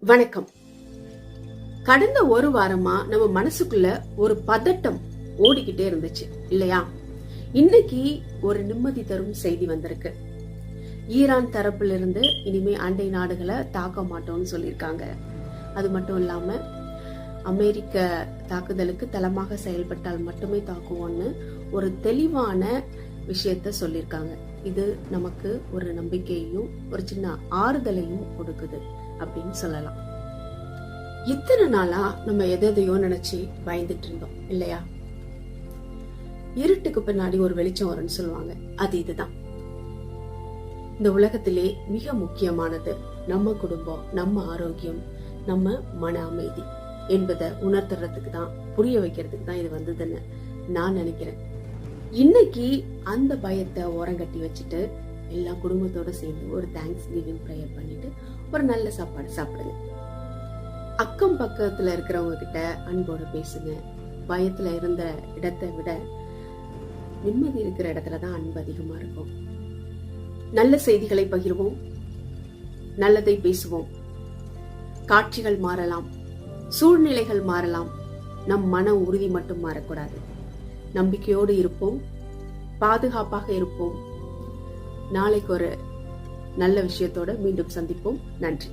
வணக்கம். கடந்த ஒரு வாரமா நம்ம மனசுக்குள்ள ஒரு பதட்டம் ஓடிக்கிட்டே இருந்துச்சு இல்லையா? இன்னைக்கு ஒரு நிம்மதி தரும் செய்தி வந்திருக்கு. ஈரான் தரப்புல இருந்து இனிமே அண்டை நாடுகளை தாக்க மாட்டோம்னு சொல்லியிருக்காங்க. அது மட்டும் இல்லாம அமெரிக்க தாக்குதலுக்கு தளமாக செயல்பட்டால் மட்டுமே தாக்குவோம்னு ஒரு தெளிவான விஷயத்த சொல்லியிருக்காங்க. இது நமக்கு ஒரு நம்பிக்கையையும் ஒரு சின்ன ஆறுதலையும் கொடுக்குது அப்படின்னு சொல்லலாம். இத்தனை நாளா நம்ம எதையோ நினைச்சு பயந்துட்டு இருந்தோம் இல்லையா? இருட்டுக்கு பின்னாடி ஒரு வெளிச்சம் வரும்னு சொல்லுவாங்க. அது இதுதான். இந்த உலகத்திலே மிக முக்கியமானது நம்ம குடும்பம், நம்ம ஆரோக்கியம், நம்ம மன அமைதி என்பதை உணர்த்துறதுக்கு தான், புரிய வைக்கிறதுக்கு தான் இது வந்ததுன்னு நான் நினைக்கிறேன். இன்னைக்கு அந்த பயத்தை ஓரங்கட்டி வச்சுட்டு எல்லா குடும்பத்தோட சேர்ந்து ஒரு தேங்க்ஸ் கிவிங் ப்ரேயர் பண்ணிட்டு ஒரு நல்ல சாப்பாடு சாப்பிடுங்க. அக்கம் பக்கத்துல இருக்கிறவங்க கிட்ட அன்போட பேசுங்க. பயத்துல இருந்த இடத்தை விட நிம்மதி இருக்கிற இடத்துலதான் அன்பு அதிகமா இருக்கும். நல்ல செய்திகளை பகிர்வோம், நல்லதை பேசுவோம். காட்சிகள் மாறலாம், சூழ்நிலைகள் மாறலாம், நம் மன உறுதி மட்டும் மாறக்கூடாது. நம்பிக்கையோடு இருப்போம், பாதுகாப்பாக இருப்போம். நாளைக்கு ஒரு நல்ல விஷயத்தோட மீண்டும் சந்திப்போம். நன்றி.